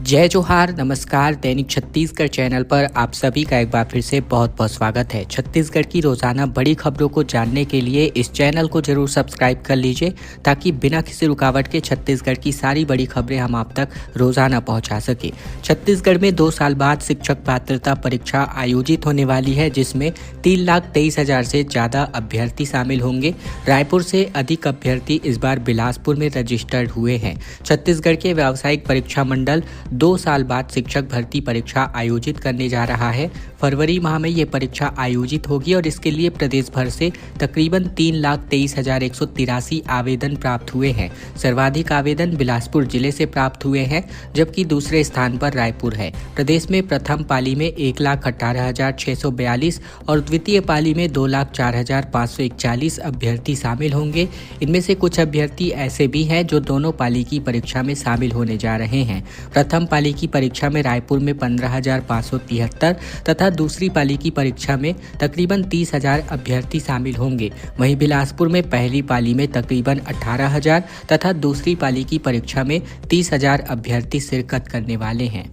जय जोहार, नमस्कार। दैनिक छत्तीसगढ़ चैनल पर आप सभी का एक बार फिर से बहुत बहुत स्वागत है। छत्तीसगढ़ की रोजाना बड़ी खबरों को जानने के लिए इस चैनल को जरूर सब्सक्राइब कर लीजिए, ताकि बिना किसी रुकावट के छत्तीसगढ़ की सारी बड़ी खबरें हम आप तक रोजाना पहुंचा सके। छत्तीसगढ़ में 2 साल बाद शिक्षक पात्रता परीक्षा आयोजित होने वाली है, जिसमें 3,23,000 से ज़्यादा अभ्यर्थी शामिल होंगे। रायपुर से अधिक अभ्यर्थी इस बार बिलासपुर में रजिस्टर्ड हुए हैं। छत्तीसगढ़ के व्यावसायिक परीक्षा मंडल 2 साल बाद शिक्षक भर्ती परीक्षा आयोजित करने जा रहा है। फरवरी माह में ये परीक्षा आयोजित होगी और इसके लिए प्रदेश भर से तकरीबन 3,23,183 आवेदन प्राप्त हुए हैं। सर्वाधिक आवेदन बिलासपुर जिले से प्राप्त हुए हैं, जबकि दूसरे स्थान पर रायपुर है। प्रदेश में प्रथम पाली में 1,18,642 और द्वितीय पाली में 2,04,541 अभ्यर्थी शामिल होंगे। इनमें से कुछ अभ्यर्थी ऐसे भी हैं जो दोनों पाली की परीक्षा में शामिल होने जा रहे हैं। प्रथम पाली की परीक्षा में रायपुर में 15,573 तथा दूसरी पाली की परीक्षा में तकरीबन 30,000 अभ्यर्थी शामिल होंगे। वहीं बिलासपुर में पहली पाली में तकरीबन 18,000 तथा दूसरी पाली की परीक्षा में 30,000 अभ्यर्थी शिरकत करने वाले हैं।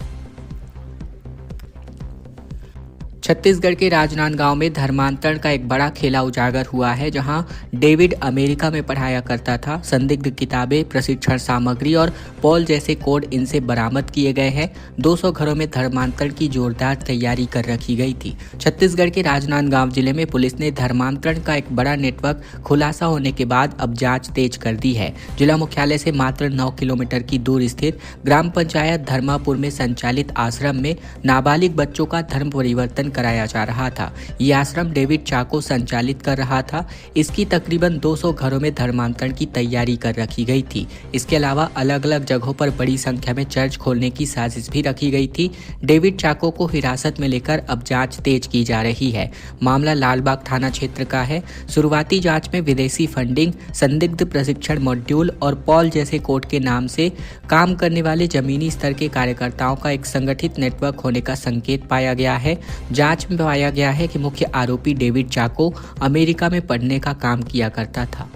छत्तीसगढ़ के राजनांदगांव में धर्मांतरण का एक बड़ा खेला उजागर हुआ है, जहां डेविड अमेरिका में पढ़ाया करता था। संदिग्ध किताबें, प्रशिक्षण सामग्री और पॉल जैसे कोड इनसे बरामद किए गए हैं। 200 घरों में धर्मांतरण की जोरदार तैयारी कर रखी गई थी। छत्तीसगढ़ के राजनांदगांव जिले में पुलिस ने धर्मांतरण का एक बड़ा नेटवर्क खुलासा होने के बाद अब जांच तेज कर दी है। जिला मुख्यालय से मात्र 9 किलोमीटर की दूर स्थित ग्राम पंचायत धर्मापुर में संचालित आश्रम में नाबालिग बच्चों का धर्म परिवर्तन कराया जा रहा था। ये आश्रम डेविड चाको संचालित कर रहा था। इसकी तकरीबन 200 घरों में धर्मांतरण की तैयारी कर रखी गई थी। इसके अलावा अलग अलग जगहों पर बड़ी संख्या में चर्च खोलने की साजिश भी रखी गई थी। डेविड चाको को हिरासत में लेकर अब जांच तेज की जा रही है। मामला लालबाग थाना क्षेत्र का है। शुरुआती जांच में विदेशी फंडिंग, संदिग्ध प्रशिक्षण मॉड्यूल और पॉल जैसे कोड के नाम से काम करने वाले जमीनी स्तर के कार्यकर्ताओं का एक संगठित नेटवर्क होने का संकेत पाया गया है। जांच में पाया गया है कि मुख्य आरोपी डेविड चाको अमेरिका में पढ़ने का काम किया करता था।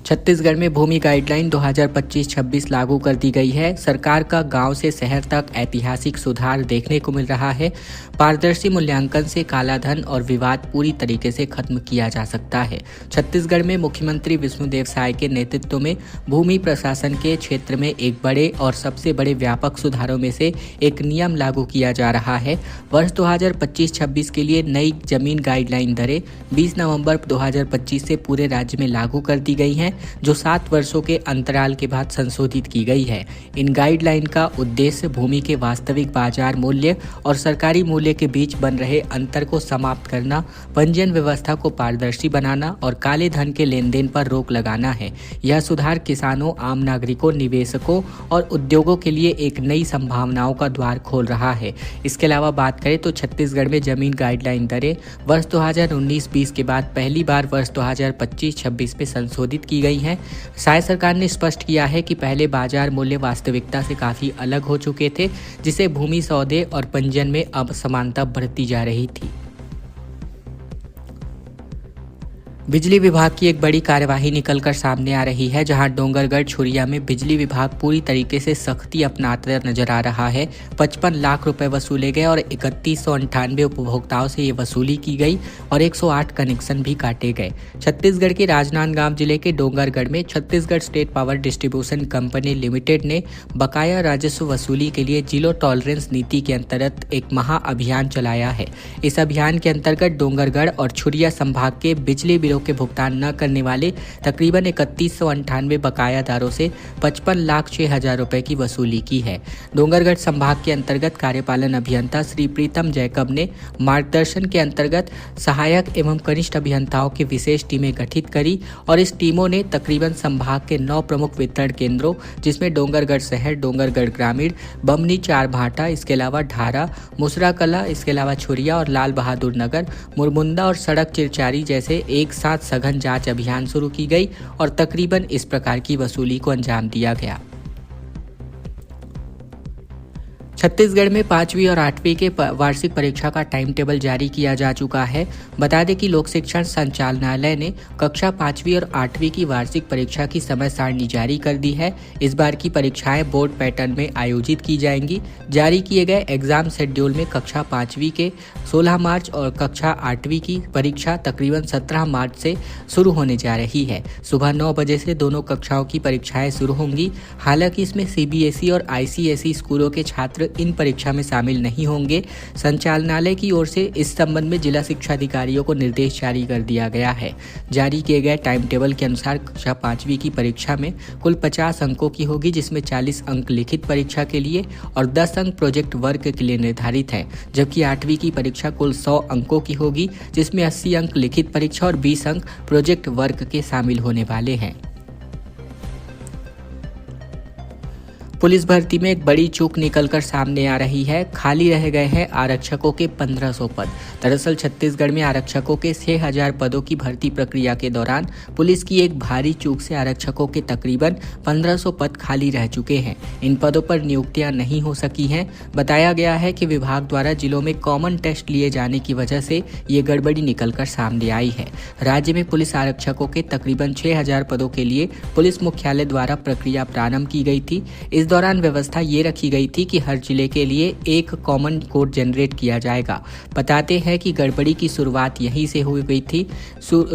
छत्तीसगढ़ में भूमि गाइडलाइन 2025-26 लागू कर दी गई है। सरकार का गांव से शहर तक ऐतिहासिक सुधार देखने को मिल रहा है। पारदर्शी मूल्यांकन से कालाधन और विवाद पूरी तरीके से खत्म किया जा सकता है। छत्तीसगढ़ में मुख्यमंत्री विष्णुदेव साय के नेतृत्व में भूमि प्रशासन के क्षेत्र में एक बड़े और सबसे बड़े व्यापक सुधारों में से एक नियम लागू किया जा रहा है। वर्ष 2025-26 के लिए नई जमीन गाइडलाइन दरें 20 नवंबर 2025 से पूरे राज्य में लागू कर दी गई हैं, जो 7 वर्षों के अंतराल के बाद संशोधित की गई है। इन गाइडलाइन का उद्देश्य भूमि के वास्तविक बाजार मूल्य और सरकारी मूल्य के बीच बन रहे अंतर को समाप्त करना, पंजीयन व्यवस्था को पारदर्शी बनाना और काले धन के लेन देन पर रोक लगाना है। यह सुधार किसानों, आम नागरिकों, निवेशकों और उद्योगों के लिए एक नई संभावनाओं का द्वार खोल रहा है। इसके अलावा बात करें तो छत्तीसगढ़ में जमीन गाइडलाइन दरें वर्ष 2019-20 के बाद पहली बार वर्ष 2025-26 में संशोधित की गई हैं। साय सरकार ने स्पष्ट किया है कि पहले बाजार मूल्य वास्तविकता से काफी अलग हो चुके थे, जिसे भूमि सौदे और पंजीयन में अब समानता बढ़ती जा रही थी। बिजली विभाग की एक बड़ी कार्यवाही निकलकर सामने आ रही है, जहां डोंगरगढ़ छुरिया में बिजली विभाग पूरी तरीके से सख्ती अपनाता नजर आ रहा है। 55 लाख रुपए वसूले गए और 3198 उपभोक्ताओं से ये वसूली की गई और 108 कनेक्शन भी काटे गए। छत्तीसगढ़ के राजनांदगांव जिले के डोंगरगढ़ में Chhattisgarh state power distribution company limited ने बकाया राजस्व वसूली के लिए जीरो टॉलरेंस नीति के अंतर्गत एक महाअभियान चलाया है। इस अभियान के अंतर्गत डोंगरगढ़ और छुरिया संभाग के बिजली बिलों के भुगतान न करने वाले तकरीबन 3198 बकायादारों से 55,06,000 रुपए की वसूली की है। डोंगरगढ़ संभाग के अंतर्गत कार्यपालन अभियंता श्री प्रीतम जैकब ने मार्गदर्शन के अंतर्गत सहायक एवं कनिष्ठ अभियंताओं की विशेष टीमें गठित करी और इस टीमों ने तकरीबन संभाग के 9 प्रमुख वितरण केंद्रों, जिसमें डोंगरगढ़ शहर, डोंगरगढ़ ग्रामीण, बमनी, चारभाटा, इसके अलावा ढारा, मुसराकला, इसके अलावा छुरिया और लाल बहादुर नगर, मुरमुंदा और सड़क चिरचारी जैसे एक साथ सघन जांच अभियान शुरू की गई और तकरीबन इस प्रकार की वसूली को अंजाम दिया गया। छत्तीसगढ़ में 5वीं और 8वीं के वार्षिक परीक्षा का टाइम टेबल जारी किया जा चुका है। बता दें कि लोक शिक्षण संचालनालय ने कक्षा 5वीं और 8वीं की वार्षिक परीक्षा की समय सारणी जारी कर दी है। इस बार की परीक्षाएं बोर्ड पैटर्न में आयोजित की जाएंगी। जारी किए गए एग्जाम शेड्यूल में कक्षा 5वीं के 16 मार्च और कक्षा 8वीं की परीक्षा तकरीबन 17 मार्च से शुरू होने जा रही है। सुबह 9 बजे से दोनों कक्षाओं की परीक्षाएं शुरू होंगी। हालांकि इसमें CBSE और ICSE स्कूलों के छात्र इन परीक्षा में शामिल नहीं होंगे। संचालनालय की ओर से इस संबंध में जिला शिक्षा अधिकारियों को निर्देश जारी कर दिया गया है। जारी किए गए टाइम टेबल के अनुसार कक्षा 5वीं की परीक्षा में कुल 50 अंकों की होगी, जिसमें 40 अंक लिखित परीक्षा के लिए और 10 अंक प्रोजेक्ट वर्क के लिए निर्धारित हैं। जबकि 8वीं की परीक्षा कुल 100 अंकों की होगी, जिसमें 80 अंक लिखित परीक्षा और 20 अंक प्रोजेक्ट वर्क के शामिल होने वाले हैं। पुलिस भर्ती में एक बड़ी चूक निकलकर सामने आ रही है। खाली रह गए हैं आरक्षकों के 1500 पद। दरअसल छत्तीसगढ़ में आरक्षकों के 6000 पदों की भर्ती प्रक्रिया के दौरान पुलिस की एक भारी चूक से आरक्षकों के तकरीबन 1500 पद खाली रह चुके हैं। इन पदों पर नियुक्तियां नहीं हो सकी हैं। बताया गया है कि विभाग द्वारा जिलों में कॉमन टेस्ट लिए जाने की वजह से ये गड़बड़ी निकलकर सामने आई है। राज्य में पुलिस आरक्षकों के तकरीबन 6000 पदों के लिए पुलिस मुख्यालय द्वारा प्रक्रिया प्रारंभ की गई थी। इस दौरान व्यवस्था ये रखी गई थी कि हर जिले के लिए एक कॉमन कोड जनरेट किया जाएगा। बताते हैं कि गड़बड़ी की शुरुआत यहीं से हुई गई थी।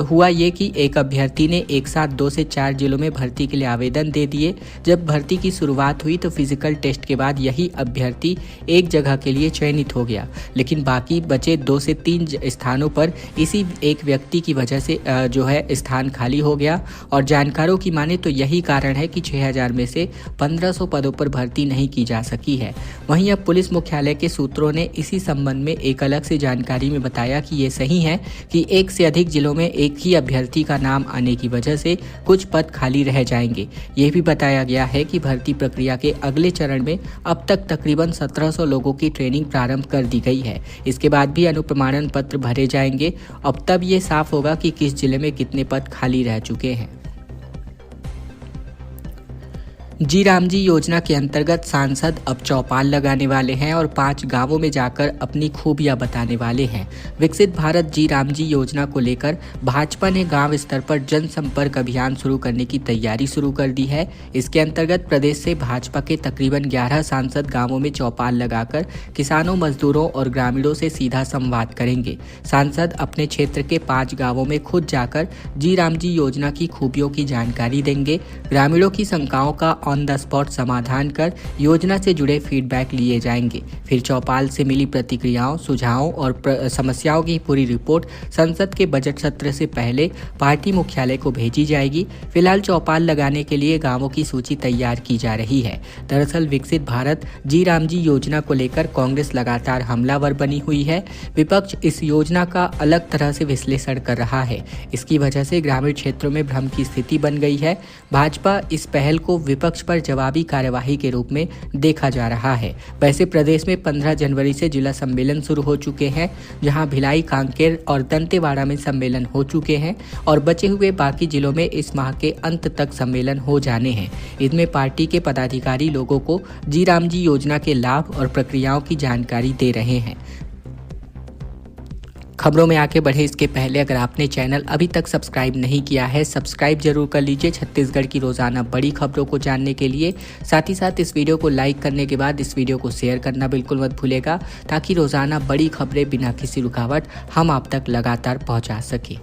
हुआ ये कि एक अभ्यर्थी ने एक साथ 2 से 4 जिलों में भर्ती के लिए आवेदन दे दिए। जब भर्ती की शुरुआत हुई तो फिजिकल टेस्ट के बाद यही अभ्यर्थी एक जगह के लिए चयनित हो गया, लेकिन बाकी बचे 2 से 3 स्थानों पर इसी एक व्यक्ति की वजह से स्थान खाली हो गया। और जानकारों की माने तो यही कारण है कि 6000 में से 1500 पदों पर भर्ती नहीं की जा सकी है। वहीं अब पुलिस मुख्यालय के सूत्रों ने इसी संबंध में एक अलग से जानकारी में बताया कि ये सही है कि एक से अधिक जिलों में एक ही अभ्यर्थी का नाम आने की वजह से कुछ पद खाली रह जाएंगे। ये भी बताया गया है कि भर्ती प्रक्रिया के अगले चरण में अब तक तकरीबन 1700 लोगों की ट्रेनिंग प्रारंभ कर दी गई है। इसके बाद भी अनुप्रमाणन पत्र भरे जाएंगे। अब तब ये साफ होगा कि किस जिले में कितने पद खाली रह चुके हैं। जी राम जी योजना के अंतर्गत सांसद अब चौपाल लगाने वाले हैं और 5 गांवों में जाकर अपनी खूबियां बताने वाले हैं। विकसित भारत जी राम जी योजना को लेकर भाजपा ने गांव स्तर पर जनसंपर्क अभियान शुरू करने की तैयारी शुरू कर दी है। इसके अंतर्गत प्रदेश से भाजपा के तकरीबन 11 सांसद गांवों में चौपाल लगाकर किसानों, मजदूरों और ग्रामीणों से सीधा संवाद करेंगे। सांसद अपने क्षेत्र के 5 गाँवों में खुद जाकर जी राम जी योजना की खूबियों की जानकारी देंगे। ग्रामीणों की शंकाओं का ऑन द स्पॉट समाधान कर योजना से जुड़े फीडबैक लिए जाएंगे। फिर चौपाल से मिली प्रतिक्रियाओं, सुझावों और समस्याओं की पूरी रिपोर्ट संसद के बजट सत्र से पहले पार्टी मुख्यालय को भेजी जाएगी। फिलहाल चौपाल लगाने के लिए गांवों की सूची तैयार की जा रही है। दरअसल विकसित भारत जी राम जी योजना को लेकर कांग्रेस लगातार हमलावर बनी हुई है। विपक्ष इस योजना का अलग तरह से विश्लेषण कर रहा है। इसकी वजह से ग्रामीण क्षेत्रों में भ्रम की स्थिति बन गई है। भाजपा इस पहल को विपक्ष पर जवाबी कार्यवाही के रूप में देखा जा रहा है। वैसे प्रदेश में 15 जनवरी से जिला सम्मेलन शुरू हो चुके हैं, जहां भिलाई, कांकेर और दंतेवाड़ा में सम्मेलन हो चुके हैं और बचे हुए बाकी जिलों में इस माह के अंत तक सम्मेलन हो जाने हैं। इनमें पार्टी के पदाधिकारी लोगों को जी राम जी योजना के लाभ और प्रक्रियाओं की जानकारी दे रहे हैं। खबरों में आगे बढ़े इसके पहले अगर आपने चैनल अभी तक सब्सक्राइब नहीं किया है, सब्सक्राइब जरूर कर लीजिए छत्तीसगढ़ की रोजाना बड़ी खबरों को जानने के लिए। साथ ही साथ इस वीडियो को लाइक करने के बाद इस वीडियो को शेयर करना बिल्कुल मत भूलेगा, ताकि रोजाना बड़ी खबरें बिना किसी रुकावट हम आप तक लगातार पहुंचा सके।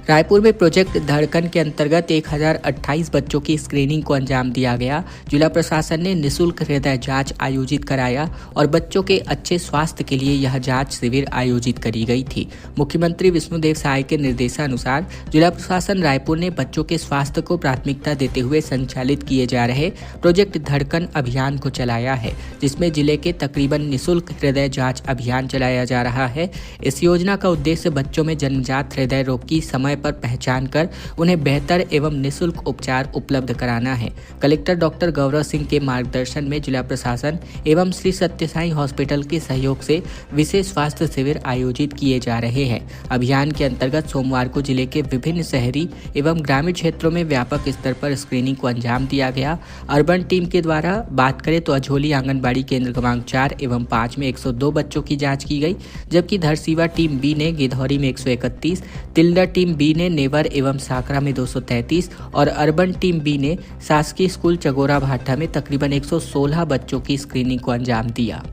रायपुर में प्रोजेक्ट धड़कन के अंतर्गत 1028 बच्चों की स्क्रीनिंग को अंजाम दिया गया। जिला प्रशासन ने निःशुल्क हृदय जांच आयोजित कराया और बच्चों के अच्छे स्वास्थ्य के लिए यह जांच शिविर आयोजित करी गई थी। मुख्यमंत्री विष्णुदेव साय के निर्देशानुसार जिला प्रशासन रायपुर ने बच्चों के स्वास्थ्य को प्राथमिकता देते हुए संचालित किए जा रहे प्रोजेक्ट धड़कन अभियान को चलाया है, जिसमें जिले के तकरीबन निःशुल्क हृदय जाँच अभियान चलाया जा रहा है। इस योजना का उद्देश्य बच्चों में जन्मजात हृदय रोग की समय समय पर पहचान कर उन्हें बेहतर एवं निःशुल्क उपचार उपलब्ध कराना है। कलेक्टर डॉक्टर गौरव सिंह के मार्गदर्शन में जिला प्रशासन एवं श्री सत्य साई हॉस्पिटल के सहयोग से विशेष स्वास्थ्य शिविर आयोजित किए जा रहे हैं। अभियान के अंतर्गत सोमवार को जिले के विभिन्न शहरी एवं ग्रामीण क्षेत्रों में व्यापक स्तर पर स्क्रीनिंग को अंजाम दिया गया। अर्बन टीम के द्वारा बात करें तो अझोली आंगनबाड़ी केंद्र क्रमांक 4 एवं 5 में 102 बच्चों की जांच की गई, जबकि धरसीवा टीम बी ने गिधौरी में 131, तिल्दा टीम बी ने नेवर एवं साकरा में 233 और अर्बन टीम बी ने शासकीय स्कूल चगोरा भाटा में तकरीबन 116 बच्चों की स्क्रीनिंग को अंजाम दिया।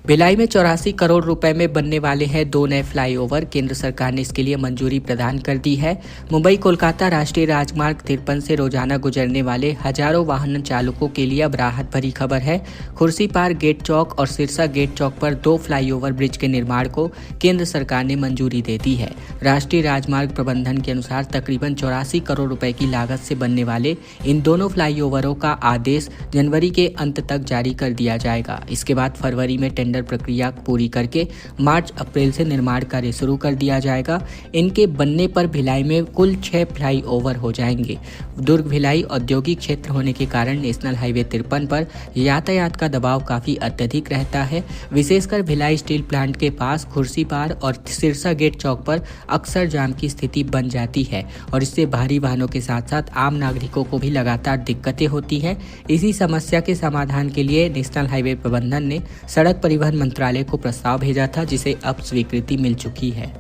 भिलाई में 84 करोड़ रुपए में बनने वाले हैं 2 नए फ्लाईओवर। केंद्र सरकार ने इसके लिए मंजूरी प्रदान कर दी है। मुंबई कोलकाता राष्ट्रीय राजमार्ग 53 से रोजाना गुजरने वाले हजारों वाहन चालकों के लिए अब राहत भरी खबर है। खुर्सीपार गेट चौक और सिरसा गेट चौक पर 2 फ्लाईओवर ब्रिज के निर्माण को केंद्र सरकार ने मंजूरी दे दी है। राष्ट्रीय राजमार्ग प्रबंधन के अनुसार तकरीबन 84 करोड़ रुपए की लागत से बनने वाले इन दोनों फ्लाईओवरों का आदेश जनवरी के अंत तक जारी कर दिया जाएगा। इसके बाद फरवरी में टेंडर प्रक्रिया पूरी करके मार्च अप्रैल से निर्माण कार्य शुरू कर दिया जाएगा। इनके बनने पर भिलाई में कुल 6 फ्लाईओवर हो जाएंगे। दुर्ग भिलाई औद्योगिक क्षेत्र होने के कारण नेशनल हाईवे 53 पर यातायात का दबाव काफी अत्यधिक रहता है। विशेषकर भिलाई स्टील प्लांट के पास खुर्सीपार और सिरसा गेट चौक पर अक्सर जाम की स्थिति बन जाती है और इससे भारी वाहनों के साथ साथ आम नागरिकों को भी लगातार दिक्कतें होती हैं। इसी समस्या के समाधान के लिए नेशनल हाईवे प्रबंधन ने सड़क परिवहन मंत्रालय को प्रस्ताव भेजा था, जिसे अब स्वीकृति मिल चुकी है।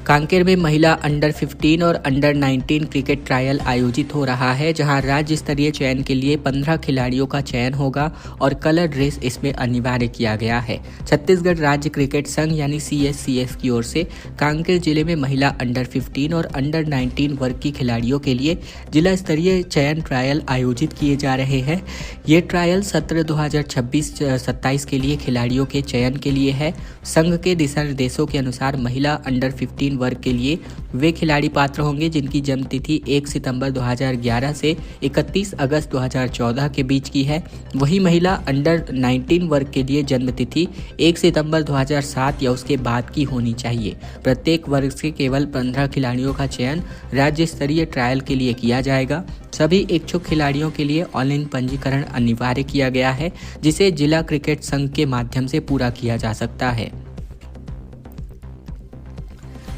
कांकेर में महिला अंडर 15 और अंडर 19 क्रिकेट ट्रायल आयोजित हो रहा है, जहां राज्य स्तरीय चयन के लिए 15 खिलाड़ियों का चयन होगा और कलर ड्रेस इसमें अनिवार्य किया गया है। छत्तीसगढ़ राज्य क्रिकेट संघ यानी CSCF की ओर से कांकेर जिले में महिला अंडर 15 और अंडर 19 वर्ग की खिलाड़ियों के लिए जिला स्तरीय चयन ट्रायल आयोजित किए जा रहे हैं। ये ट्रायल सत्र 2026-27 के लिए खिलाड़ियों के चयन के लिए है। संघ के दिशा निर्देशों के अनुसार महिला अंडर 15 वर्ग के लिए वे खिलाड़ी पात्र होंगे जिनकी जन्म तिथि 1 सितंबर 2011 से 31 अगस्त 2014 के बीच की है। वही महिला अंडर 19 वर्ग के लिए जन्म तिथि 1 सितंबर 2007 या उसके बाद की होनी चाहिए। प्रत्येक वर्ग से केवल 15 खिलाड़ियों का चयन राज्य स्तरीय ट्रायल के लिए किया जाएगा। सभी इच्छुक खिलाड़ियों के लिए ऑनलाइन पंजीकरण अनिवार्य किया गया है, जिसे जिला क्रिकेट संघ के माध्यम से पूरा किया जा सकता है।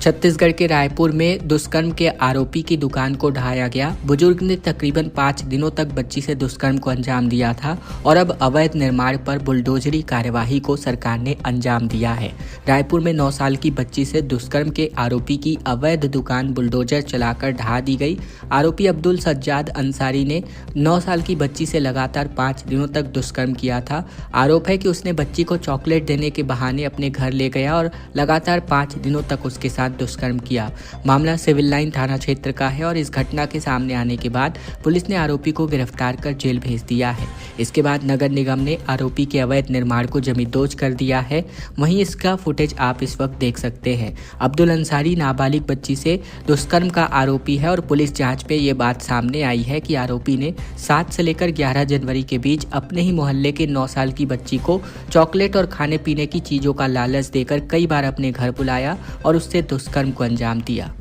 छत्तीसगढ़ के रायपुर में दुष्कर्म के आरोपी की दुकान को ढहाया गया। बुजुर्ग ने तकरीबन 5 दिनों तक बच्ची से दुष्कर्म को अंजाम दिया था और अब अवैध निर्माण पर बुलडोजरी कार्यवाही को सरकार ने अंजाम दिया है। रायपुर में 9 साल की बच्ची से दुष्कर्म के आरोपी की अवैध दुकान बुलडोजर चलाकर ढहा दी गई। आरोपी अब्दुल सज्जाद अंसारी ने 9 साल की बच्ची से लगातार 5 दिनों तक दुष्कर्म किया था। आरोप है कि उसने बच्ची को चॉकलेट देने के बहाने अपने घर ले गया और लगातार 5 दिनों तक उसके साथ दुष्कर्म किया। मामला सिविल लाइन थाना क्षेत्र का है और इस घटना के सामने आने के बाद पुलिस ने आरोपी को गिरफ्तार कर जेल भेज दिया है। इसके बाद नगर निगम ने आरोपी के अवैध निर्माण को जमींदोज कर दिया है। वहीं इसका फुटेज आप इस वक्त देख सकते हैं। अब्दुल अंसारी नाबालिग बच्ची से दुष्कर्म का आरोपी है और पुलिस जांच में ये बात सामने आई है कि आरोपी ने 7 से लेकर 11 जनवरी के बीच अपने ही मोहल्ले के 9 साल की बच्ची को चॉकलेट और खाने पीने की चीजों का लालच देकर कई बार अपने घर बुलाया और उससे दुष्कर्म को अंजाम दिया।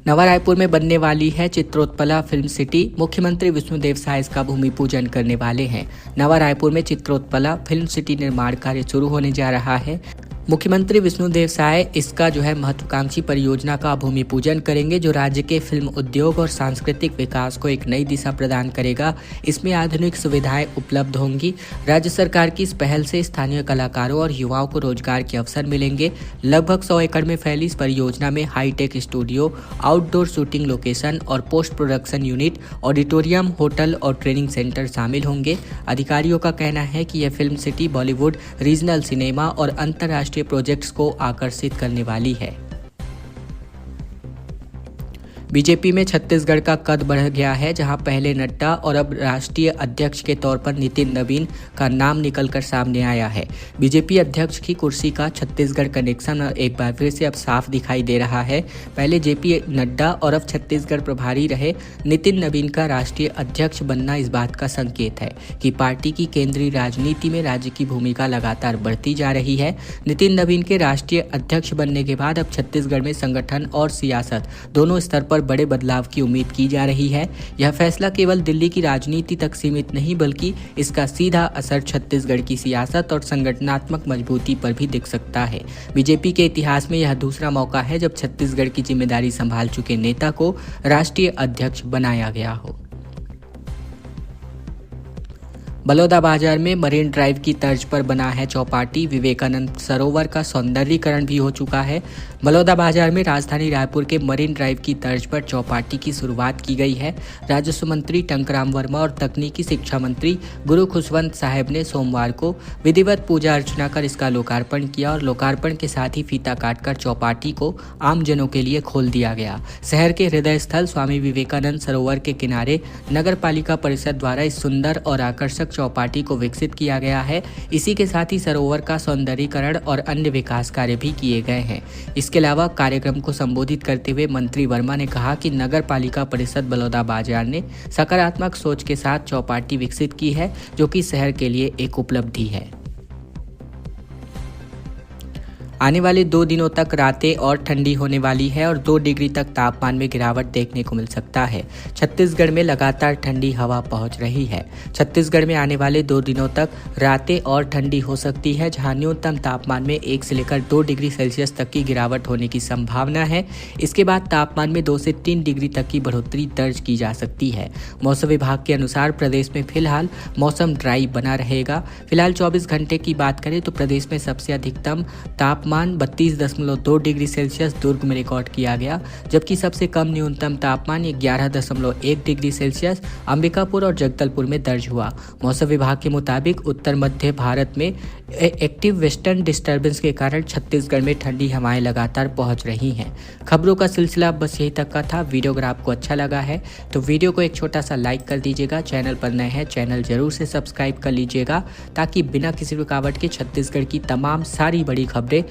नवा रायपुर में बनने वाली है चित्रोत्पला फिल्म सिटी। मुख्यमंत्री विष्णुदेव साय इसका भूमि पूजन करने वाले हैं। नवा रायपुर में चित्रोत्पला फिल्म सिटी निर्माण कार्य शुरू होने जा रहा है। मुख्यमंत्री विष्णुदेव साय इसका महत्वाकांक्षी परियोजना का भूमि पूजन करेंगे, जो राज्य के फिल्म उद्योग और सांस्कृतिक विकास को एक नई दिशा प्रदान करेगा। इसमें आधुनिक सुविधाएं उपलब्ध होंगी। राज्य सरकार की इस पहल से स्थानीय कलाकारों और युवाओं को रोजगार के अवसर मिलेंगे। लगभग 100 एकड़ में फैली इस परियोजना में hi tech studio, outdoor shooting location और post production unit, auditorium, hotel और ट्रेनिंग सेंटर शामिल होंगे। अधिकारियों का कहना है कि यह film city Bollywood, regional cinema और अंतर्राष्ट्रीय प्रोजेक्ट्स को आकर्षित करने वाली है। बीजेपी में छत्तीसगढ़ का कद बढ़ गया है, जहां पहले नड्डा और अब राष्ट्रीय अध्यक्ष के तौर पर नितिन नवीन का नाम निकलकर सामने आया है। बीजेपी अध्यक्ष की कुर्सी का छत्तीसगढ़ कनेक्शन एक बार फिर से अब साफ दिखाई दे रहा है। पहले जेपी नड्डा और अब छत्तीसगढ़ प्रभारी रहे नितिन नवीन का राष्ट्रीय अध्यक्ष बनना इस बात का संकेत है कि पार्टी की केंद्रीय राजनीति में राज्य की भूमिका लगातार बढ़ती जा रही है। नितिन नवीन के राष्ट्रीय अध्यक्ष बनने के बाद अब छत्तीसगढ़ में संगठन और सियासत दोनों स्तर पर बड़े बदलाव की उम्मीद की जा रही है। यह फैसला केवल दिल्ली की राजनीति तक सीमित नहीं, बल्कि इसका सीधा असर छत्तीसगढ़ की सियासत और संगठनात्मक मजबूती पर भी दिख सकता है। बीजेपी के इतिहास में यह दूसरा मौका है जब छत्तीसगढ़ की जिम्मेदारी संभाल चुके नेता को राष्ट्रीय अध्यक्ष बनाया गया हो। बलौदाबाजार में मरीन ड्राइव की तर्ज पर बना है चौपाटी। विवेकानंद सरोवर का सौंदर्यीकरण भी हो चुका है। बलौदाबाजार में राजधानी रायपुर के मरीन ड्राइव की तर्ज पर चौपाटी की शुरुआत की गई है। राजस्व मंत्री टंकराम वर्मा और तकनीकी शिक्षा मंत्री गुरु खुशवंत साहब ने सोमवार को विधिवत पूजा अर्चना कर इसका लोकार्पण किया और लोकार्पण के साथ ही फीता काटकर चौपाटी को आमजनों के लिए खोल दिया गया। शहर के हृदय स्थल स्वामी विवेकानंद सरोवर के किनारे नगर पालिका परिषद द्वारा इस सुंदर और आकर्षक चौपाटी को विकसित किया गया है। इसी के साथ ही सरोवर का सौंदर्यीकरण और अन्य विकास कार्य भी किए गए हैं। इसके अलावा कार्यक्रम को संबोधित करते हुए मंत्री वर्मा ने कहा कि नगर पालिका परिषद बलौदाबाजार ने सकारात्मक सोच के साथ चौपाटी विकसित की है, जो कि शहर के लिए एक उपलब्धि है। आने वाले 2 दिनों तक रातें और ठंडी होने वाली है और 2 डिग्री तक तापमान में गिरावट देखने को मिल सकता है। छत्तीसगढ़ में लगातार ठंडी हवा पहुंच रही है। छत्तीसगढ़ में आने वाले 2 दिनों तक रातें और ठंडी हो सकती है, जहां न्यूनतम तापमान में 1 से लेकर 2 डिग्री सेल्सियस तक की गिरावट होने की संभावना है। इसके बाद तापमान में 2 से 3 डिग्री तक की बढ़ोतरी दर्ज की जा सकती है। मौसम विभाग के अनुसार प्रदेश में फिलहाल मौसम ड्राई बना रहेगा। फिलहाल 24 घंटे की बात करें तो प्रदेश में सबसे अधिकतम तापमान 32.2 डिग्री सेल्सियस दुर्ग में रिकॉर्ड किया गया, जबकि सबसे कम न्यूनतम तापमान 11.1 डिग्री सेल्सियस अंबिकापुर और जगदलपुर में दर्ज हुआ। मौसम विभाग के मुताबिक उत्तर मध्य भारत में एक्टिव वेस्टर्न डिस्टर्बेंस के कारण छत्तीसगढ़ में ठंडी हवाएं लगातार पहुंच रही हैं। खबरों का सिलसिला बस यही तक का था। वीडियो अगर आपको अच्छा लगा है तो वीडियो को एक छोटा सा लाइक कर दीजिएगा। चैनल पर नए हैं, चैनल जरूर से सब्सक्राइब कर लीजिएगा, ताकि बिना किसी रुकावट के छत्तीसगढ़ की तमाम सारी बड़ी खबरें